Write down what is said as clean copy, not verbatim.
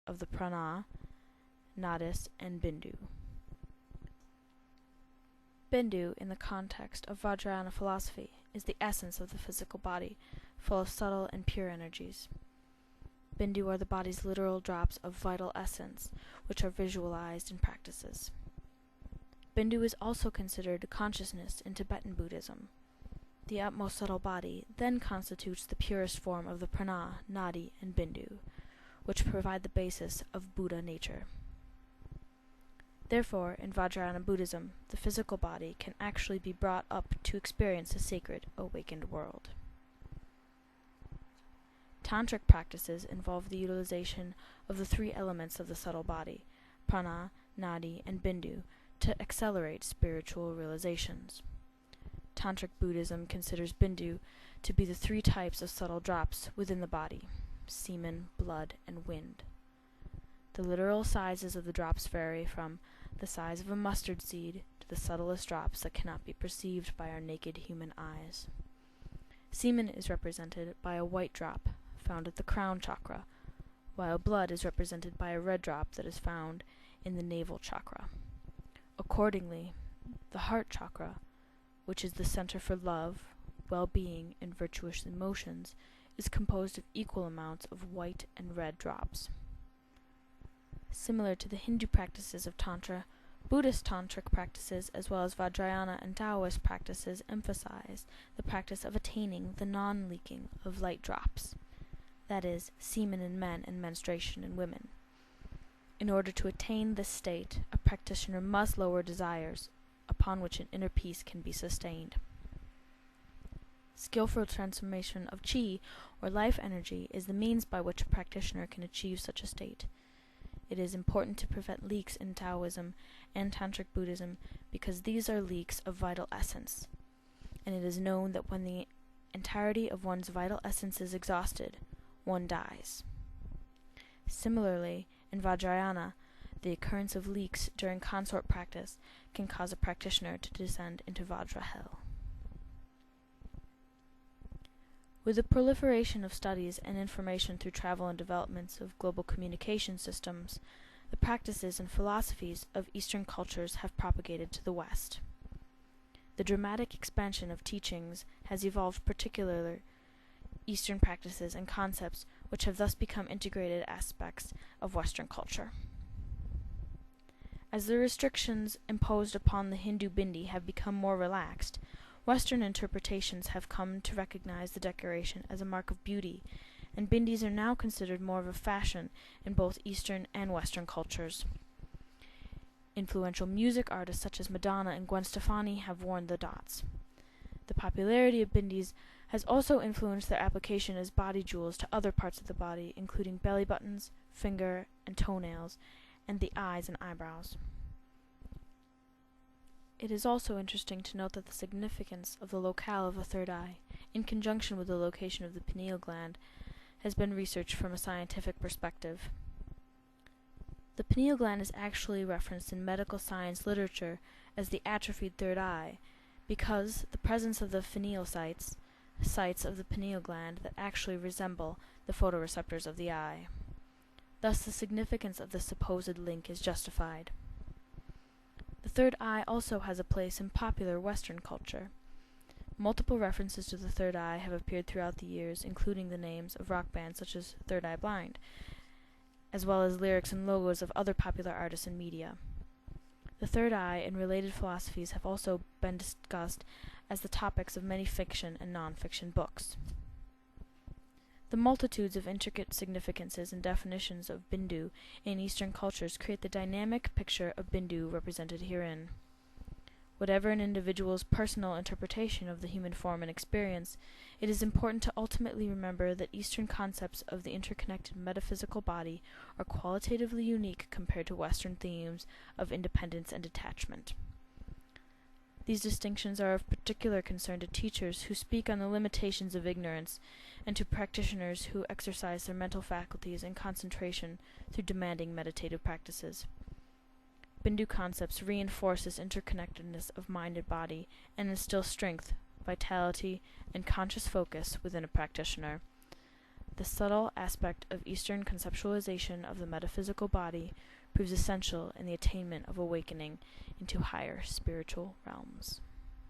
of the prana, nadis, and bindu. Bindu, in the context of Vajrayana philosophy, is the essence of the physical body, full of subtle and pure energies. Bindu are the body's literal drops of vital essence, which are visualized in practices. Bindu is also considered consciousness in Tibetan Buddhism. The utmost subtle body then constitutes the purest form of the prana, nadi, and bindu, which provide the basis of Buddha nature. Therefore, in Vajrayana Buddhism, the physical body can actually be brought up to experience the sacred, awakened world. Tantric practices involve the utilization of the three elements of the subtle body, prana, nadi, and bindu, to accelerate spiritual realizations. Tantric Buddhism considers bindu to be the three types of subtle drops within the body: semen, blood, and wind. The literal sizes of the drops vary from the size of a mustard seed to the subtlest drops that cannot be perceived by our naked human eyes. Semen is represented by a white drop found at the crown chakra, while blood is represented by a red drop that is found in the navel chakra. Accordingly, the heart chakra, which is the center for love, well-being, and virtuous emotions, is composed of equal amounts of white and red drops. Similar to the Hindu practices of Tantra, Buddhist tantric practices as well as Vajrayana and Taoist practices emphasize the practice of attaining the non-leaking of light drops, that is, semen in men and menstruation in women. In order to attain this state, a practitioner must lower desires, upon which an inner peace can be sustained. Skillful transformation of chi, or life energy, is the means by which a practitioner can achieve such a state. It is important to prevent leaks in Taoism and Tantric Buddhism because these are leaks of vital essence, and it is known that when the entirety of one's vital essence is exhausted, one dies. Similarly, in Vajrayana, the occurrence of leaks during consort practice can cause a practitioner to descend into Vajra hell. With the proliferation of studies and information through travel and developments of global communication systems, the practices and philosophies of Eastern cultures have propagated to the West. The dramatic expansion of teachings has evolved particular Eastern practices and concepts which have thus become integrated aspects of Western culture. As the restrictions imposed upon the Hindu bindi have become more relaxed, Western interpretations have come to recognize the decoration as a mark of beauty, and bindis are now considered more of a fashion in both Eastern and Western cultures. Influential music artists such as Madonna and Gwen Stefani have worn the dots. The popularity of bindis has also influenced their application as body jewels to other parts of the body, including belly buttons, finger and toenails, and the eyes and eyebrows. It is also interesting to note that the significance of the locale of the third eye, in conjunction with the location of the pineal gland, has been researched from a scientific perspective. The pineal gland is actually referenced in medical science literature as the atrophied third eye, because the presence of the pheniocytes, sites of the pineal gland that actually resemble the photoreceptors of the eye. Thus the significance of the supposed link is justified. The third eye also has a place in popular Western culture. Multiple references to the third eye have appeared throughout the years, including the names of rock bands such as Third Eye Blind, as well as lyrics and logos of other popular artists and media. The third eye and related philosophies have also been discussed as the topics of many fiction and non-fiction books. The multitudes of intricate significances and definitions of Bindu in Eastern cultures create the dynamic picture of Bindu represented herein. Whatever an individual's personal interpretation of the human form and experience, it is important to ultimately remember that Eastern concepts of the interconnected metaphysical body are qualitatively unique compared to Western themes of independence and detachment. These distinctions are of particular concern to teachers who speak on the limitations of ignorance, and to practitioners who exercise their mental faculties and concentration through demanding meditative practices. Bindu concepts reinforce this interconnectedness of mind and body, and instill strength, vitality, and conscious focus within a practitioner. the subtle aspect of Eastern conceptualization of the metaphysical body proves essential in the attainment of awakening into higher spiritual realms.